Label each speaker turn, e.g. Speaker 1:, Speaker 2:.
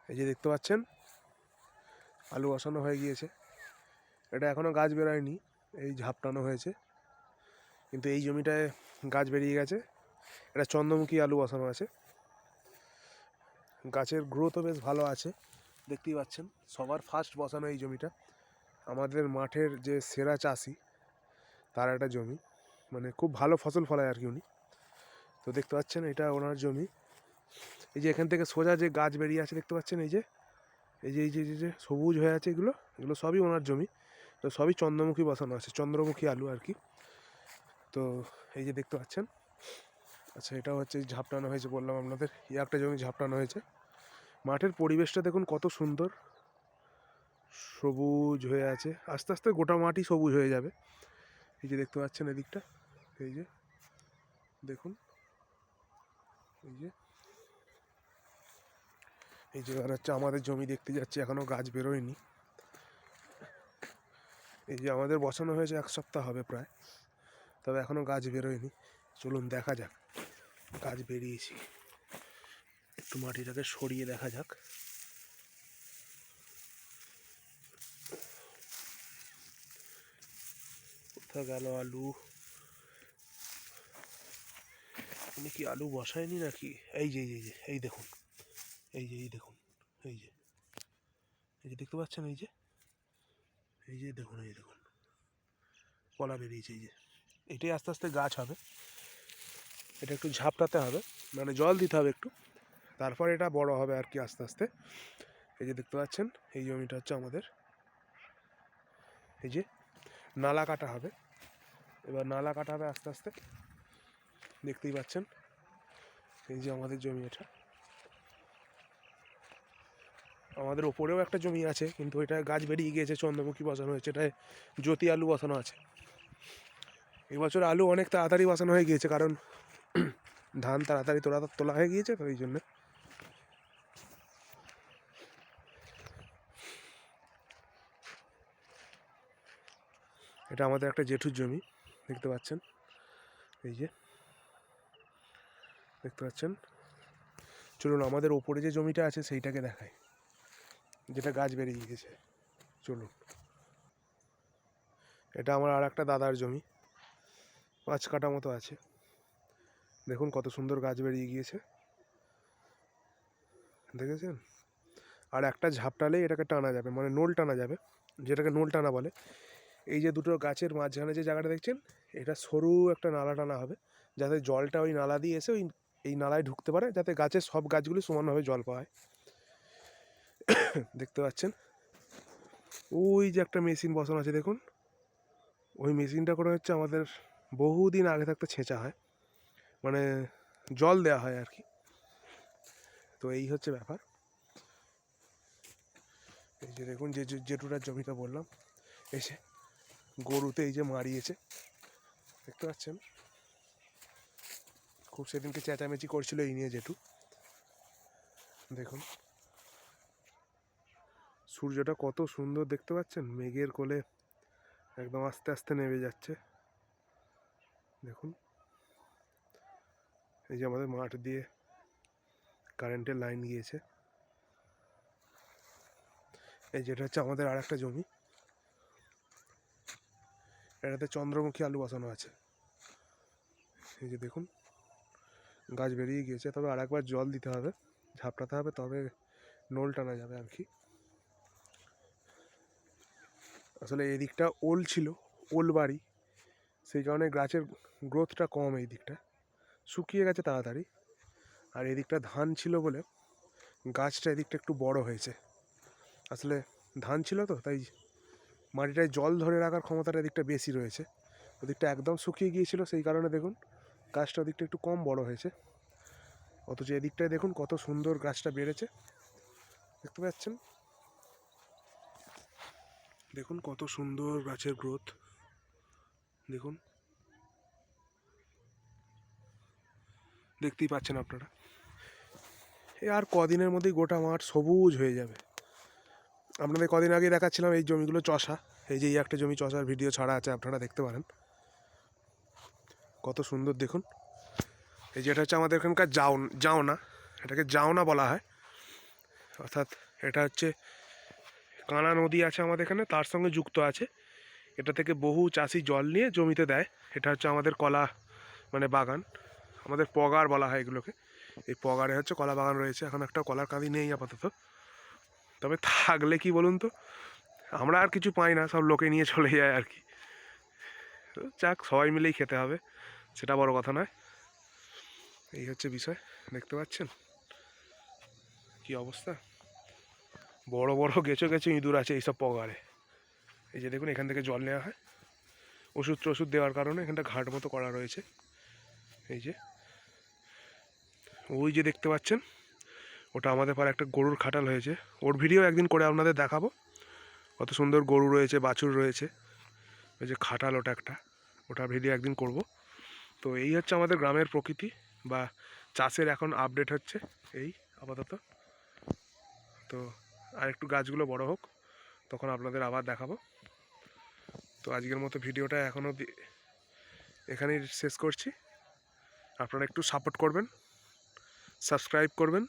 Speaker 1: এই যে দেখতে পাচ্ছেন আলু বসানো হয়ে গিয়েছে। এটা এখনও গাছ বেরোয়নি, এই ঝাপটানো হয়েছে, কিন্তু এই জমিটায় গাছ বেরিয়ে গেছে। এটা চন্দ্রমুখী আলু বসানো আছে। গাছের গ্রোথও বেশ ভালো আছে, দেখতেই পাচ্ছেন। সবার ফার্স্ট বসানো এই জমিটা আমাদের মাঠের যে সেরা চাষি তার একটা জমি, মানে খুব ভালো ফসল ফলায় আর কি উনি। তো দেখতে পাচ্ছেন এটা ওনার জমি। এই যে এখান থেকে সোজা যে গাছ বেরিয়ে আছে দেখতে পাচ্ছেন, এই যে এই যে এই যে যে সবুজ হয়ে আছে, এগুলো এগুলো সবই ওনার জমি। তো সবই চন্দ্রমুখী বসানো আছে, চন্দ্রমুখী আলু আর কি। তো এই যে দেখতে পাচ্ছেন, আচ্ছা এটা হচ্ছে ঝাপটানো হয়েছে বললাম আপনাদের, একটা জমি ঝাপটানো হয়েছে। মাঠের পরিবেশটা দেখুন কত সুন্দর, সবুজ হয়ে আছে। আস্তে আস্তে গোটা মাটি সবুজ হয়ে যাবে। এই যে দেখতে পাচ্ছেন এদিকটা, এই যে দেখুন, এই যে এই যে এবার হচ্ছে আমাদের জমি দেখতে যাচ্ছি, এখনও গাছ বেরোয়নি। এই যে আমাদের বসানো হয়েছে 1 সপ্তাহ হবে প্রায়, তবে এখনও গাছ বেরোয়নি। চলুন দেখা যাক, গাছ বেরিয়েছি। একটু মাটিটাকে সরিয়ে দেখা যাক। কোথা গেল আলু? উনি কি আলু বসায়নি নাকি? এই যে এই যে এই দেখুন, এই যে এই দেখুন, এই যে এই যে দেখতে পাচ্ছেন, এই যে এই যে দেখুন, এই দেখুন কলা বেরিয়েছে। এই যে এটাই আস্তে আস্তে গাছ হবে। এটা একটু ঝাপটাতে হবে, মানে জল দিতে হবে একটু, তারপর এটা বড় হবে আর কি আস্তে আস্তে। এই যে দেখতে পাচ্ছেন এই জমিটা হচ্ছে আমাদের। এই যে নালা কাটা হবে, এবার নালা কাটা হবে আস্তে আস্তে, দেখতেই পাচ্ছেন। এই যে আমাদের জমি, এটা আমাদের ওপরেও একটা জমি আছে, কিন্তু এটা গাছ বেরিয়ে গিয়েছে, চন্দ্রমুখী বসানো হয়েছে, এটায় জ্যোতি আলু বসানো আছে। এবছর আলু অনেক তাড়াতাড়ি বসানো হয়ে গিয়েছে, কারণ ধান তাড়াতাড়ি তোলা হয়ে গিয়েছে, তো এই জন্য। এটা আমাদের একটা জেঠুর জমি, দেখতে পাচ্ছেন। এই যে দেখতে পাচ্ছেন। চলুন আমাদের ওপরে যে জমিটা আছে সেইটাকে দেখাই, যেটা গাছ বেরিয়ে গিয়েছে। চলুন, এটা আমার আর একটা দাদার জমি, 5 কাঠা মতো আছে। দেখুন কত সুন্দর গাছ বেরিয়ে গিয়েছে, দেখেছেন। আর একটা ঝাপটালেই এটাকে টানা যাবে, মানে নোল টানা যাবে, যেটাকে নোল টানা বলে। এই যে দুটো গাছের মাঝখানে যে জায়গাটা দেখছেন, এটা সরু একটা নালা টানা হবে, যাতে জলটা ওই নালা দিয়ে এসে এই নালায় ঢুকতে পারে, যাতে গাছের সব গাছগুলি সমানভাবে জল পায়। দেখতে পাচ্ছেন ওই যে একটা মেশিন বসানো আছে দেখুন, ওই মেশিনটা করে হচ্ছে আমাদের বহুদিন আগে থাকতে ছেঁচা হয়, মানে জল দেওয়া হয় আর কি। তো এই হচ্ছে ব্যাপার। এই যে দেখুন জেঠুটার জমিটা বললাম, এসে গরুতে এই যে মারিয়েছে, দেখতে পাচ্ছেন। খুব সেদিনকে চেঁচামেচি করছিল এই নিয়ে জেঠু। দেখুন সূর্যটা কত সুন্দর দেখতে পাচ্ছেন, মেঘের কোলে একদম আস্তে আস্তে নেমে যাচ্ছে। দেখুন এই যে আমাদের মাঠ দিয়ে কারেন্টের লাইন গিয়েছে। এই যেটা হচ্ছে আমাদের আর একটা জমি, এটাতে চন্দ্রমুখী আলু বসানো আছে। এই যে দেখুন গাছ বেরিয়ে গিয়েছে, তবে আর একবার জল দিতে হবে, ঝাপটাতে হবে, তবে নোল টানা যাবে আর কি। আসলে এই দিকটা ওল ছিল, ওল বাড়ি, সেই কারণে গাছের গ্রোথটা কম এই দিকটা, শুকিয়ে গেছে তাড়াতাড়ি। আর এদিকটা ধান ছিল বলে গাছটা এদিকটা একটু বড় হয়েছে। আসলে ধান ছিল তো, তাই মাটিটায় জল ধরে রাখার ক্ষমতাটা এদিকটা বেশি রয়েছে। ওদিকটা একদম শুকিয়ে গিয়েছিল, সেই কারণে দেখুন গাছটা ওদিকটা একটু কম বড় হয়েছে। অথচ এদিকটায় দেখুন কত সুন্দর গাছটা বেড়েছে, দেখতে পাচ্ছেন। দেখুন কত সুন্দর গাছের গ্রোথ, দেখুন, দেখতেই পাচ্ছেন আপনারা। এই আর কদিনের মধ্যেই গোটা মাঠ সবুজ হয়ে যাবে। আপনাদের কদিন আগে দেখাচ্ছিলাম এই জমিগুলো চষা, এই যে এই একটা জমি চষার ভিডিও ছাড়া আছে, আপনারা দেখতে পারেন। কত সুন্দর দেখুন। এই যেটা হচ্ছে আমাদের এখানকার জাওনা, এটাকে জাওনা বলা হয়। অর্থাৎ এটা হচ্ছে কানা নদী আছে আমাদের এখানে, তার সঙ্গে যুক্ত আছে। এটা থেকে বহু চাষি জল নিয়ে জমিতে দেয়। এটা হচ্ছে আমাদের কলা মানে বাগান, আমাদের পগার বলা হয় এগুলোকে। এই পগারে হচ্ছে কলা বাগান রয়েছে। এখন একটা কলার কাঁদি নেই আপাতত, তবে থাকলে কি বলুন তো, আমরা আর কিছু পাই না, সব লোকে নিয়ে চলে যায় আর কি। যাক, সবাই মিলেই খেতে হবে, সেটা বড় কথা নয়। এই হচ্ছে বিষয়। দেখতে পাচ্ছেন কি অবস্থা, বড় বড় গেছো গেছো ইঁদুর আছে এইসব পগারে। এই যে দেখুন, এখান থেকে জল নেওয়া হয় ওষুধ দেওয়ার কারণে। এখানটা ঘাট মতো করা রয়েছে। এই যে ওই যে দেখতে পাচ্ছেন, ওটা আমাদের পাড়ে একটা গরুর খাটাল হয়েছে। ওর ভিডিও একদিন করে আপনাদের দেখাবো। কত সুন্দর গরু রয়েছে, বাছুর রয়েছে। ওই যে খাটাল, ওটা একটা, ওটা ভিডিও একদিন করব। তো এই হচ্ছে আমাদের গ্রামের প্রকৃতি বা চাষের এখন আপডেট হচ্ছে এই আপাতত। তো আর একটু গাছগুলো বড় হোক, তখন আপনাদের আবার দেখাবো। তো আজকের মতো ভিডিওটা এখনও এখানেই শেষ করছি। আপনারা একটু সাপোর্ট করবেন, সাবস্ক্রাইব করবেন।